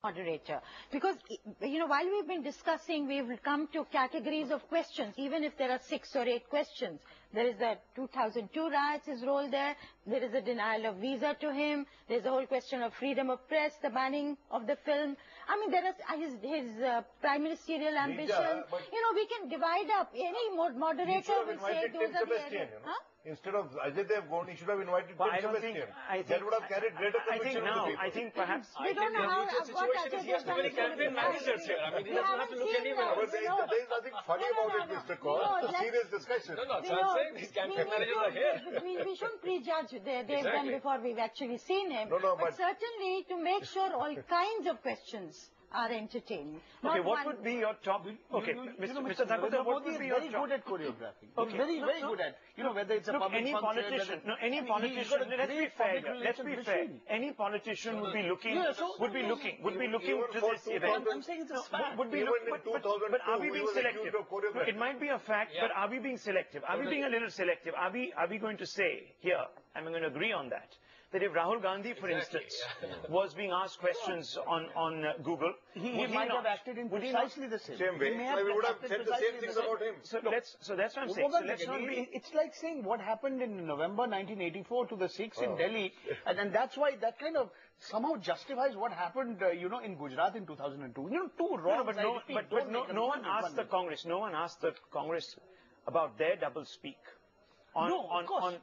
moderator, because while we've been discussing, we've come to categories of questions, even if there are 6 or 8 questions. There is the 2002 riots, his role there. There is a denial of visa to him. There's a whole question of freedom of press, the banning of the film. I mean, there is his prime ministerial ambition. We can divide up. Any moderator will say those are the areas. Instead of Ajay Devgn, he should have invited Tim Sebastian. That would have carried greater conviction. I think perhaps... We don't know what Ajay Devgn is going to be. Managers here. I mean, he doesn't have to look anywhere. There is nothing funny about it, Mr. Kaur. It's a serious discussion. No, so I'm saying these campaign managers are here. We shouldn't prejudge they've done before we've actually seen him. But certainly to make sure all kinds of questions are entertaining. Okay, what would be your top... Okay, Mr. Thakur, what would be your top... Very good at choreographing. Okay. Very good at, whether it's a public any politician, any politician, let's be fair, any politician would be looking to this event. I'm saying it's a fact. But are we being selective? It might be a fact, but are we being selective? Are we being a little selective? Are we going to say here, and I'm going to agree on that if Rahul Gandhi, for instance, was being asked questions on Google, he might have acted in precisely the same way. We would have said the same things about him. So that's what I'm saying. So let's not be... It's like saying what happened in November 1984 to the Sikhs in Delhi, and that's why that kind of somehow justifies what happened, in Gujarat in 2002. Two wrong. But no one asked the Congress. No one asked the Congress about their double speak. Of course.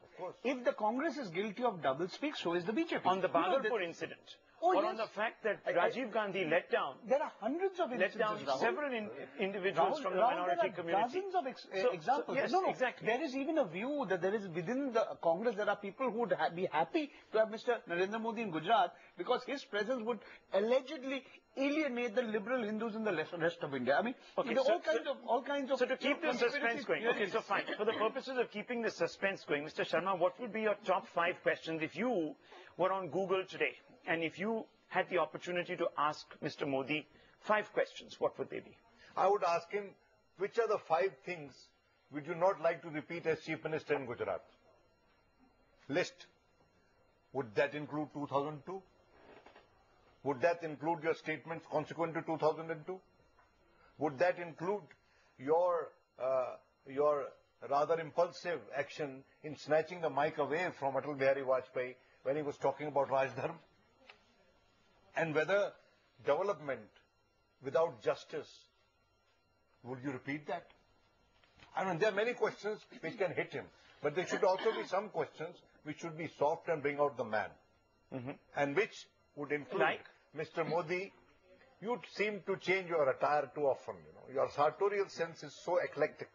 If the Congress is guilty of doublespeak, so is the BJP. On the Bagarpur incident, on the fact that Rajiv Gandhi let down... There are hundreds of instances, several individuals from the minority community. Dozens of examples. Yes, exactly. There is even a view that there is within the Congress, there are people who would be happy to have Mr. Narendra Modi in Gujarat because his presence would allegedly alienate the liberal Hindus in the rest of India. I mean, all kinds of... So to keep the suspense going, so fine. For the purposes of keeping the suspense going, Mr. Sharma, what would be your top 5 questions if you were on Google today and if you had the opportunity to ask Mr. Modi 5 questions, what would they be? I would ask him, which are the 5 things would you not like to repeat as Chief Minister in Gujarat? List. Would that include 2002? Would that include your statements consequent to 2002? Would that include your rather impulsive action in snatching the mic away from Atal Bihari Vajpayee when he was talking about Rajdharm? And whether development without justice, would you repeat that? I mean, there are many questions which can hit him, but there should also be some questions which should be soft and bring out the man. And which would include, Mr. Modi, you seem to change your attire too often. Your sartorial sense is so eclectic.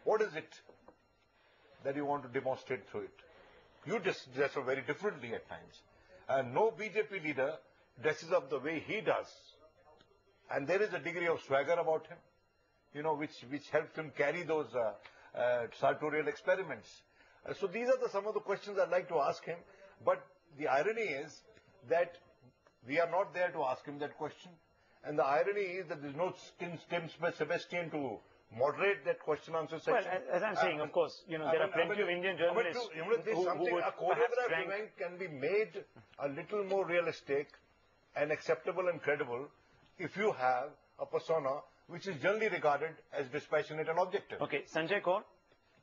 What is it that you want to demonstrate through it? You dress very differently at times. And no BJP leader dresses up the way he does. And there is a degree of swagger about him, which helps him carry those sartorial experiments. So these are some of the questions I'd like to ask him. But the irony is that we are not there to ask him that question. And the irony is that there's no Tim Sebastian to moderate that question-answer section. Well, as I'm saying, of course, there are plenty of Indian journalists who would a choreographed event can be made a little more realistic and acceptable and credible if you have a persona which is generally regarded as dispassionate and objective. Okay, Sanjay Kaur,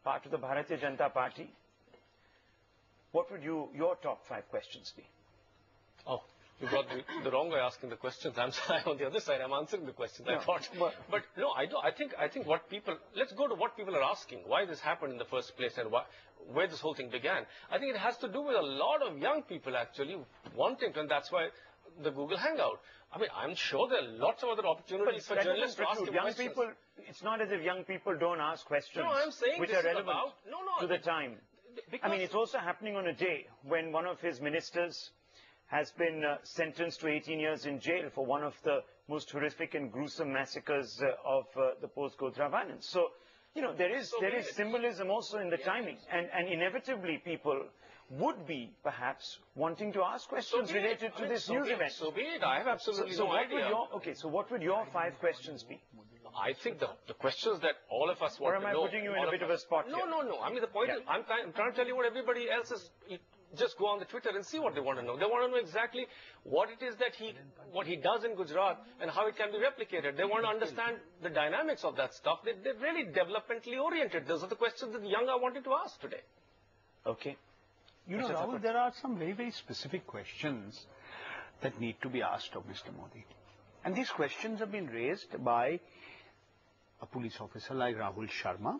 part of the Bharatiya Janata Party. What would your top 5 questions be? Oh, you got the wrong way asking the questions. I'm on the other side. I'm answering the questions. I thought, but no, I think what people. Let's go to what people are asking. Why this happened in the first place and where this whole thing began. I think it has to do with a lot of young people actually wanting to, and that's why the Google Hangout. I mean, I'm sure there are lots of other opportunities for journalists to ask young questions. People. It's not as if young people don't ask questions I'm saying which are relevant to the time. I mean, it's also happening on a day when one of his ministers has been sentenced to 18 years in jail for one of the most horrific and gruesome massacres of the post-Godhra violence. So, there is symbolism also in the timing. And inevitably people would be, perhaps, wanting to ask questions related to this news event. So be it. I have absolutely no idea. So what would your 5 questions be? I think the questions that all of us want to know... Or am I putting you in a bit of a spot here? No. I mean, the point is, I'm trying to tell you what everybody else is just go on the Twitter and see what they want to know. They want to know exactly what it is that what he does in Gujarat and how it can be replicated. They want to understand the dynamics of that stuff. They're really developmentally oriented. Those are the questions that the young are wanting to ask today. Okay. You know, Rahul, there are some very, very specific questions that need to be asked of Mr. Modi. And these questions have been raised by a police officer like Rahul Sharma.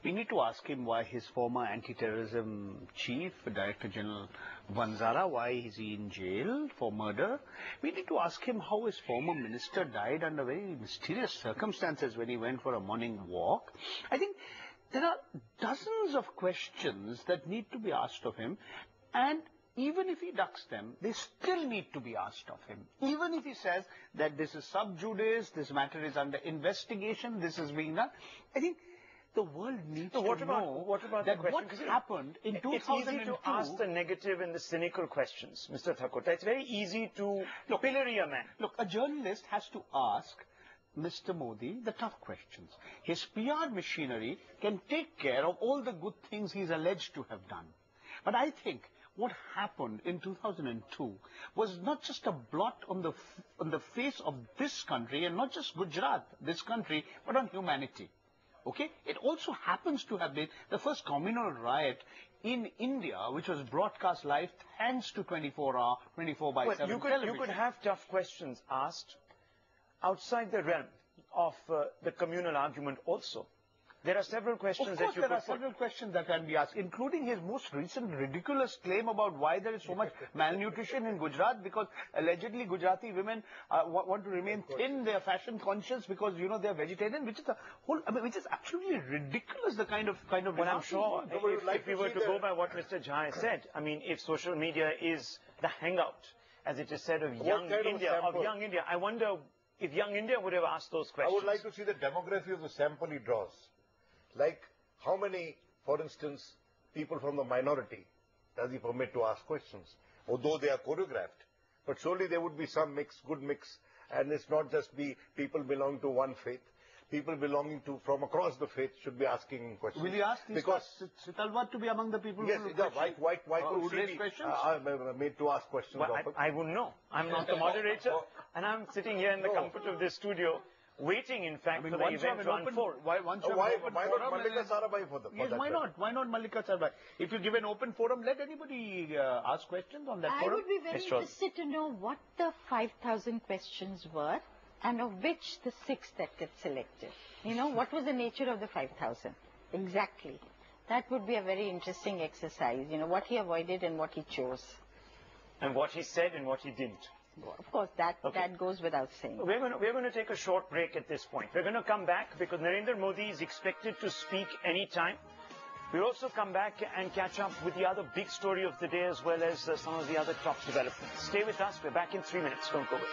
We need to ask him why his former anti-terrorism chief, Director General Vanzara, why is he in jail for murder? We need to ask him how his former minister died under very mysterious circumstances when he went for a morning walk. I think there are dozens of questions that need to be asked of him, and even if he ducks them, they still need to be asked of him. Even if he says that this is sub judice, this matter is under investigation, this is being done, I think the world needs to know what that what happened in 2002... It's easy to ask the negative and the cynical questions, Mr. Thakur. It's very easy to pillory a man. Look, a journalist has to ask Mr. Modi the tough questions. His PR machinery can take care of all the good things he's alleged to have done. But I think what happened in 2002 was not just a blot on the face of this country, and not just Gujarat, this country, but on humanity. Okay? It also happens to have been the first communal riot in India, which was broadcast live thanks to 24 by 7 television. You could have tough questions asked outside the realm of the communal argument also. There are several questions that you could put. Of course, there are several questions that can be asked, including his most recent ridiculous claim about why there is so much malnutrition in Gujarat, because allegedly Gujarati women want to remain thin, they are fashion conscious because, you know, they are vegetarian, which is which is absolutely ridiculous, the kind of. Well, I'm sure if we were to go by what Mr. Jha has said, I mean, if social media is the hangout, as it is said, of young India, I wonder if young India would have asked those questions. I would like to see the demography of the sample he draws. Like, how many, for instance, people from the minority does he permit to ask questions? Although they are choreographed. But surely there would be some mix, good mix. And it's not just be people belonging to one faith. People belonging to from across the faith should be asking questions. Will you ask Sitalwat to be among the people who would raise questions? Are made to ask questions? Well, I wouldn't know. I'm not the moderator. And I'm sitting here in the comfort of this studio, waiting, in fact, for the event to unfold. Why not Mallika Sarabhai for that? Yes, why not? Why not Mallika Sarabhai? If you give an open forum, let anybody ask questions on that forum. I would be very interested to know what the 5,000 questions were, and of which the 6 that get selected. You know, what was the nature of the 5,000? Exactly. That would be a very interesting exercise. You know, what he avoided and what he chose. And what he said and what he didn't. Of course, that goes without saying. We're going to take a short break at this point. We're going to come back because Narendra Modi is expected to speak anytime. We'll also come back and catch up with the other big story of the day, as well as some of the other top developments. Stay with us. We're back in 3 minutes. Don't go away.